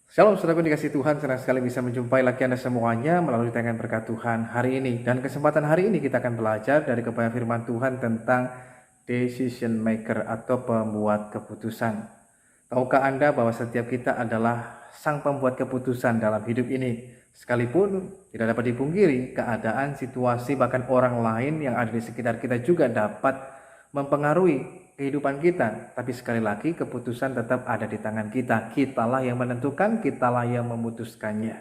Shalom saudaraku dikasih Tuhan, senang sekali bisa menjumpai lagi Anda semuanya melalui tayangan berkat Tuhan hari ini. Dan kesempatan hari ini kita akan belajar dari kebenaran firman Tuhan tentang decision maker atau pembuat keputusan. Tahukah Anda bahwa setiap kita adalah sang pembuat keputusan dalam hidup ini? Sekalipun tidak dapat dipungkiri, keadaan, situasi, bahkan orang lain yang ada di sekitar kita juga dapat mempengaruhi kehidupan kita. Tapi sekali lagi keputusan tetap ada di tangan kita. Kitalah yang menentukan, kitalah yang memutuskannya.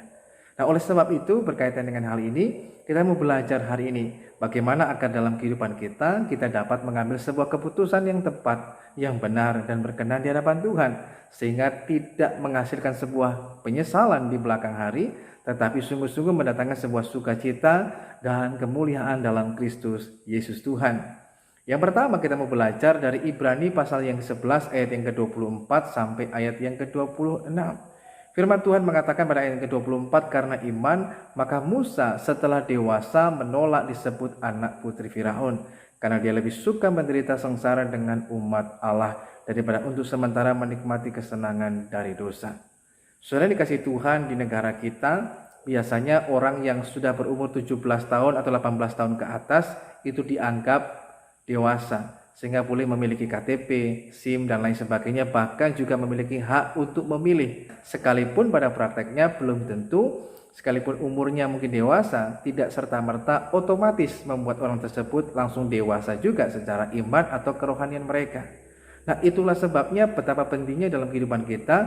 Nah, oleh sebab itu berkaitan dengan hal ini, kita mau belajar hari ini bagaimana agar dalam kehidupan kita dapat mengambil sebuah keputusan yang tepat, yang benar dan berkenan di hadapan Tuhan, sehingga tidak menghasilkan sebuah penyesalan di belakang hari, tetapi sungguh-sungguh mendatangkan sebuah sukacita dan kemuliaan dalam Kristus Yesus Tuhan. Yang pertama kita mau belajar dari Ibrani pasal yang ke-11 ayat yang ke-24 sampai ayat yang ke-26. Firman Tuhan mengatakan pada ayat yang ke-24, karena iman maka Musa setelah dewasa menolak disebut anak putri Firaun, karena dia lebih suka menderita sengsara dengan umat Allah daripada untuk sementara menikmati kesenangan dari dosa. Saudara dikasih Tuhan, di negara kita biasanya orang yang sudah berumur 17 tahun atau 18 tahun ke atas itu dianggap dewasa, sehingga boleh memiliki KTP, SIM, dan lain sebagainya, bahkan juga memiliki hak untuk memilih. Sekalipun pada prakteknya belum tentu, sekalipun umurnya mungkin dewasa, tidak serta-merta otomatis membuat orang tersebut langsung dewasa juga secara iman atau kerohanian mereka. Nah, itulah sebabnya betapa pentingnya dalam kehidupan kita,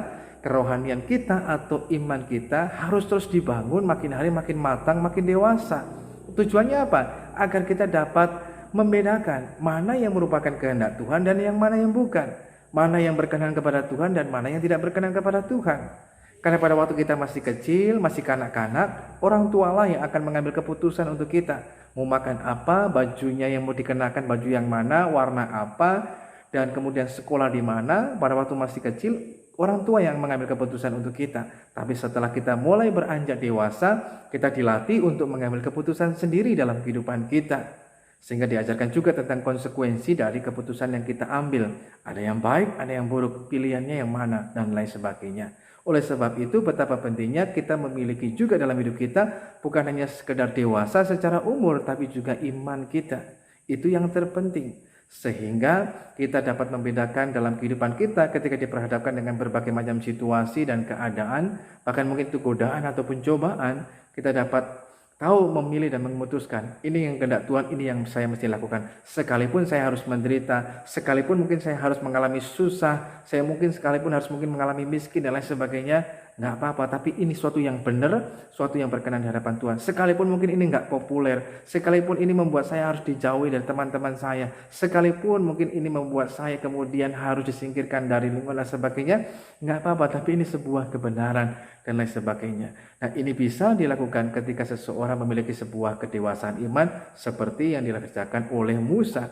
kerohanian kita atau iman kita harus terus dibangun, makin hari makin matang, makin dewasa. Tujuannya apa? Agar kita dapat membedakan mana yang merupakan kehendak Tuhan dan yang mana yang bukan, mana yang berkenan kepada Tuhan dan mana yang tidak berkenan kepada Tuhan. Karena pada waktu kita masih kecil, masih kanak-kanak, orang tualah yang akan mengambil keputusan untuk kita. Mau makan apa, bajunya yang mau dikenakan baju yang mana, warna apa, dan kemudian sekolah di mana. Pada waktu masih kecil, orang tua yang mengambil keputusan untuk kita. Tapi setelah kita mulai beranjak dewasa, kita dilatih untuk mengambil keputusan sendiri dalam kehidupan kita. Sehingga diajarkan juga tentang konsekuensi dari keputusan yang kita ambil. Ada yang baik, ada yang buruk, pilihannya yang mana, dan lain sebagainya. Oleh sebab itu betapa pentingnya kita memiliki juga dalam hidup kita bukan hanya sekedar dewasa secara umur, tapi juga iman kita. Itu yang terpenting. Sehingga kita dapat membedakan dalam kehidupan kita ketika diperhadapkan dengan berbagai macam situasi dan keadaan, bahkan mungkin itu godaan ataupun cobaan, kita dapat tahu memilih dan memutuskan, ini yang kehendak Tuhan, ini yang saya mesti lakukan. Sekalipun saya harus menderita, sekalipun mungkin saya harus mengalami susah, saya mungkin sekalipun harus mengalami miskin dan lain sebagainya, nggak apa-apa. Tapi ini suatu yang benar, suatu yang berkenan di hadapan Tuhan. Sekalipun mungkin ini nggak populer, sekalipun ini membuat saya harus dijauhi dari teman-teman saya, sekalipun mungkin ini membuat saya kemudian harus disingkirkan dari lingkungan dan sebagainya, nggak apa-apa. Tapi ini sebuah kebenaran dan lain sebagainya. Nah, ini bisa dilakukan ketika seseorang memiliki sebuah kedewasaan iman seperti yang dilakukan oleh Musa.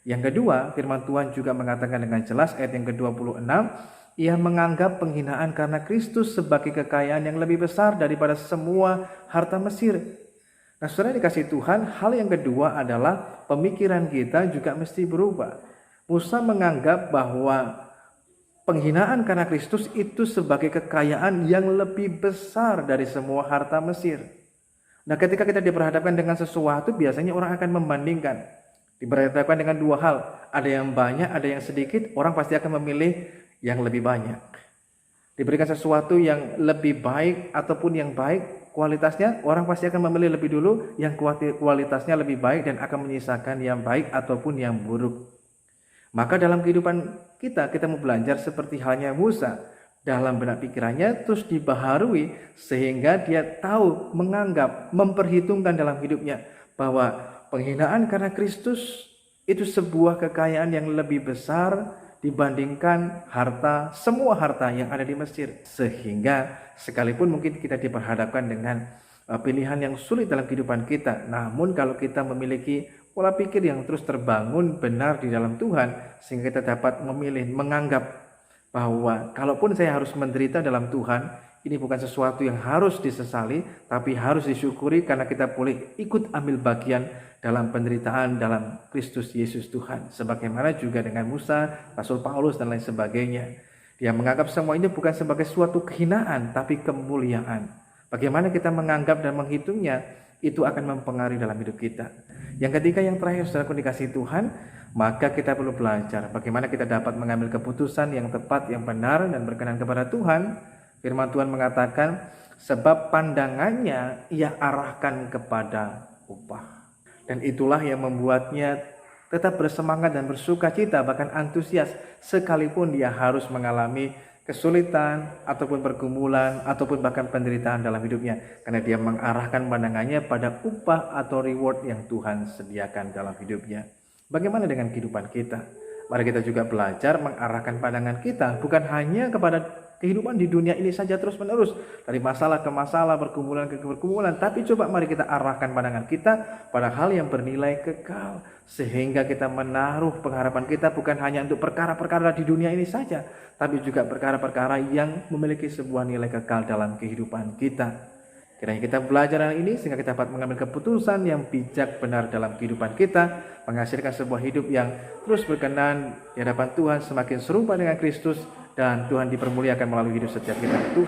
Yang kedua, firman Tuhan juga mengatakan dengan jelas ayat yang ke-26, ia menganggap penghinaan karena Kristus sebagai kekayaan yang lebih besar daripada semua harta Mesir. Nah, saudara dikasih Tuhan, hal yang kedua adalah pemikiran kita juga mesti berubah. Musa menganggap bahwa penghinaan karena Kristus itu sebagai kekayaan yang lebih besar dari semua harta Mesir. Nah, ketika kita diperhadapkan dengan sesuatu, biasanya orang akan membandingkan. Diperhadapkan dengan dua hal, ada yang banyak, ada yang sedikit, orang pasti akan memilih yang lebih banyak. Diberikan sesuatu yang lebih baik ataupun yang baik kualitasnya, orang pasti akan memilih lebih dulu yang kualitasnya lebih baik dan akan menyisakan yang baik ataupun yang buruk. Maka dalam kehidupan kita mau belajar seperti halnya Musa. Dalam benak pikirannya terus dibaharui sehingga dia tahu, menganggap, memperhitungkan dalam hidupnya bahwa penghinaan karena Kristus itu sebuah kekayaan yang lebih besar dibandingkan harta, semua harta yang ada di Mesir. Sehingga sekalipun mungkin kita diperhadapkan dengan pilihan yang sulit dalam kehidupan kita, namun kalau kita memiliki pola pikir yang terus terbangun benar di dalam Tuhan, sehingga kita dapat memilih, menganggap bahwa kalaupun saya harus menderita dalam Tuhan, ini bukan sesuatu yang harus disesali, tapi harus disyukuri karena kita boleh ikut ambil bagian dalam penderitaan dalam Kristus Yesus Tuhan. Sebagaimana juga dengan Musa, Rasul Paulus dan lain sebagainya. Dia menganggap semua ini bukan sebagai suatu kehinaan, tapi kemuliaan. Bagaimana kita menganggap dan menghitungnya, itu akan mempengaruhi dalam hidup kita. Yang ketiga, yang terakhir, saudaraku dikasihi Tuhan, maka kita perlu belajar bagaimana kita dapat mengambil keputusan yang tepat, yang benar, dan berkenan kepada Tuhan. Firman Tuhan mengatakan, sebab pandangannya ia arahkan kepada upah. Dan itulah yang membuatnya tetap bersemangat dan bersuka cita, bahkan antusias, sekalipun dia harus mengalami kesulitan, ataupun pergumulan, ataupun bahkan penderitaan dalam hidupnya. Karena dia mengarahkan pandangannya pada upah atau reward yang Tuhan sediakan dalam hidupnya. Bagaimana dengan kehidupan kita? Mari kita juga belajar mengarahkan pandangan kita bukan hanya kepada kehidupan di dunia ini saja terus menerus, dari masalah ke masalah, pergumulan ke pergumulan, tapi coba mari kita arahkan pandangan kita pada hal yang bernilai kekal, sehingga kita menaruh pengharapan kita bukan hanya untuk perkara-perkara di dunia ini saja, tapi juga perkara-perkara yang memiliki sebuah nilai kekal dalam kehidupan kita. Kiranya kita belajar hal ini sehingga kita dapat mengambil keputusan yang bijak benar dalam kehidupan kita, menghasilkan sebuah hidup yang terus berkenan di hadapan Tuhan, semakin serupa dengan Kristus, dan Tuhan dipermuliakan melalui hidup setiap kita.